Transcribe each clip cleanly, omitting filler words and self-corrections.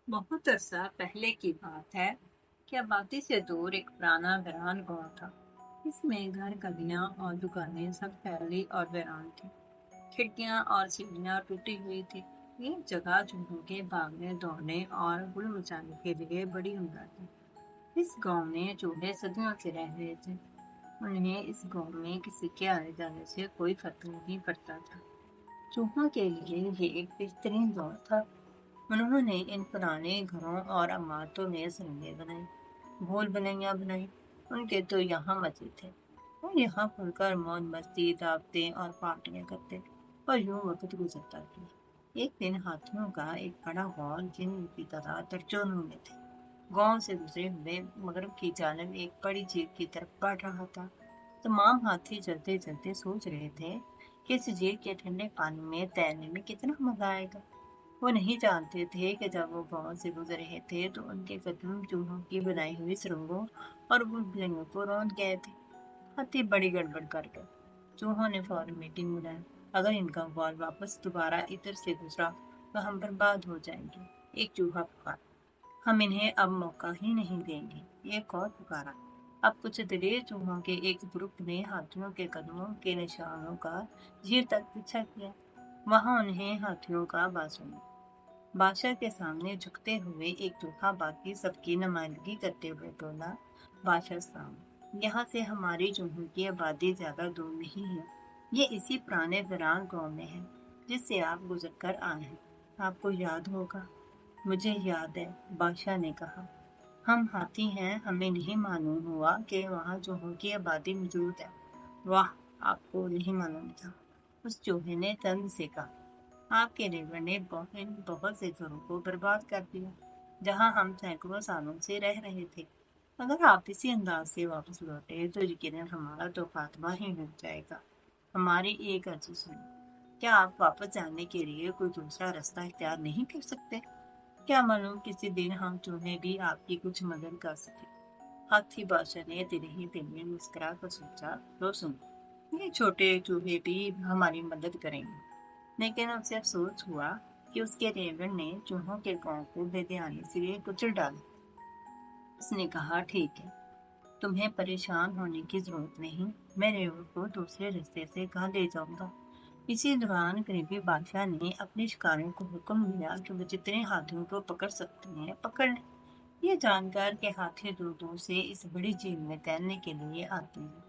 बहुत अरसा पहले की बात है कि आबादी से दूर एक पुराना वीरान गांव था। इसमें घर गलियां और दुकानें सब फैली और वीरान थी। खिड़कियां और सीढ़ियां टूटी हुई थी। ये जगह चूहों के भागने दौड़ने और गुल मचाने के लिए बड़ी उम्दा थी। इस गांव में चूहे सदियों से रह रहे थे। उन्हें इस गांव में किसी के आने जाने से कोई फर्क नहीं पड़ता था। चूहों के लिए ये एक बेहतरीन दौर था। उन्होंने इन पुराने घरों और इमारतों में सुरंगें बनाई, भूल भुलैया बनाई। उनके तो यहाँ मजे थे। वो यहाँ खुलकर मौज मस्ती, दावतें और पार्टियां करते और यूं वक्त गुजरता था। एक दिन हाथियों का एक बड़ा गौर जिन की तरह दर्जनों में थे। गांव से गुजरे हुए मगरब की जानिब एक बड़ी झील की तरफ बढ़ रहा था। तमाम हाथी चलते चलते सोच रहे थे कि इस झील के ठंडे पानी में तैरने में कितना मजा आएगा। वो नहीं जानते थे कि जब वो गांव से गुजर रहे थे तो उनके कदम चूहों की बनाई हुई सुरंगों और बुलबुलों को रौंद गए थे। हाथी बड़ी गड़बड़ कर गए। चूहों ने फौरन मीटिंग बुलाई। अगर इनका बॉल वापस दोबारा इधर से गुजरा तो हम बर्बाद हो जाएंगे। एक चूहा पुकारा, हम इन्हें अब मौका ही नहीं देंगे। एक और पुकारा। अब कुछ दिलेर चूहों के एक ग्रुप ने हाथियों के कदमों के निशानों का झील तक पीछा किया। वहां उन्हें हाथियों का बासुर बादशाह के सामने झुकते हुए एक चूहा बाकी सबकी नुमाइंदगी करते हुए बोला, बादशाह साहब, यहाँ से हमारी चूहों की आबादी ज्यादा दूर नहीं है। ये इसी पुराने वीरान गांव में है जिससे आप गुजर कर आए हैं। आपको याद होगा। मुझे याद है, बादशाह ने कहा। हम हाथी हैं, हमें नहीं मालूम हुआ कि वहाँ चूहों की आबादी मौजूद है। वाह, आपको नहीं मालूम था, उस चूहे ने तंज से कहा। आपके नेबर ने बहुत से घरों को बर्बाद कर दिया जहां हम सैकड़ों सालों से रह रहे थे। अगर आप इसी अंदाज से वापस लौटे तो यकीनन हमारा तो खात्मा ही हो जाएगा। हमारी एक अर्जी सुनिए, क्या आप वापस जाने के लिए कोई दूसरा रास्ता इख्तियार नहीं कर सकते? क्या मालूम किसी दिन हम चूहे भी आपकी कुछ मदद कर सके। हाथी बादशाह ने दिल ही दिल में मुस्कुरा कर सोचा, लो सुनो, ये छोटे चूहे भी हमारी मदद करेंगे। लेकिन उसे अफसोस हुआ कि उसके रेवड़ ने चूहों के गांव को बेध्यानी से कुचल डाला। उसने कहा, ठीक है, तुम्हें परेशान होने की जरूरत नहीं। मैं रेवड़ को दूसरे रास्ते से कहाँ ले जाऊंगा। इसी दौरान करीबी बादशाह ने अपने शिकारियों को हुक्म दिया कि वो जितने हाथियों को पकड़ सकते हैं पकड़ लें। ये जानकर के हाथी दूर दूर से इस बड़ी झील में तैरने के लिए आते हैं।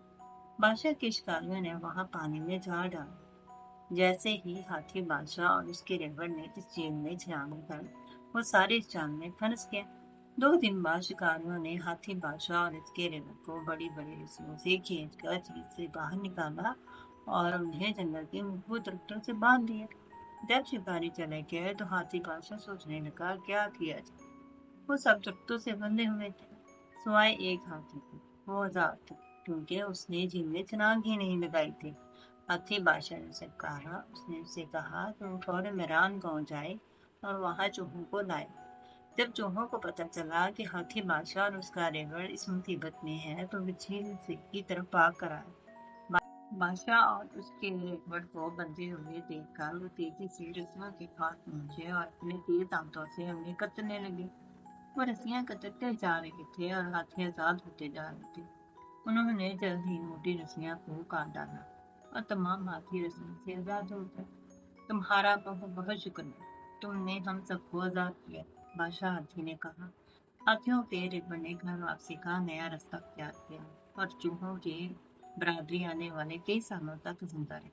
बादशाह के शिकारियों ने वहां पानी में जाल डाला। जैसे ही हाथी बादशाह और उसके रेवड़ ने इस झील में छलांग लगाई, वो सारे इस जाल में फंस गए। 2 दिन बाद शिकारियों ने हाथी बादशाह और इसके रेवड़ को बड़ी बड़ी रस्सियों से खींचकर झील से बाहर निकाला और उन्हें जंगल के मजबूत दरख्तों से बांध दिया। जब शिकारी चले गए तो हाथी बादशाह सोचने लगा, क्या किया जाए। वो सब दरख्तों से बंधे हुए थे सिवाय एक हाथी के। वो आजाद था क्योंकि उसने झील में छलांग ही नहीं लगाई थी। हाथी बादशाह ने उससे कहा, तुम फौरन मेरान गांव जाए और वहां चूहों को लाए। जब चूहों को पता चला कि हाथी बादशाह और उसका रेवड़ इस मुसीबत में है तो वे झील से की तरफ भाग कर आए। बादशाह और उसके रेवड़ को बंधे हुए देखकर वो तेजी से रस्सियों के पास पहुंचे और अपने तेज दांतों से उन्हें कतरने लगे। वो रस्सियां कतरते जा रहे थे और हाथी आजाद होते जा रहे थे। उन्होंने जल्द ही मोटी रस्सियां को काट डाला और तमाम हाथी रस्सियों से आजाद हो गए। तुम्हारा बहुत बहुत शुक्रिया, तुमने हम सबको आजाद किया, बादशाह हाथी ने कहा। हाथियों के रेवड़ ने घर वापसी का नया रास्ता तैयार किया और चूहों की बरादरी आने वाले कई सालों तक जिंदा रही।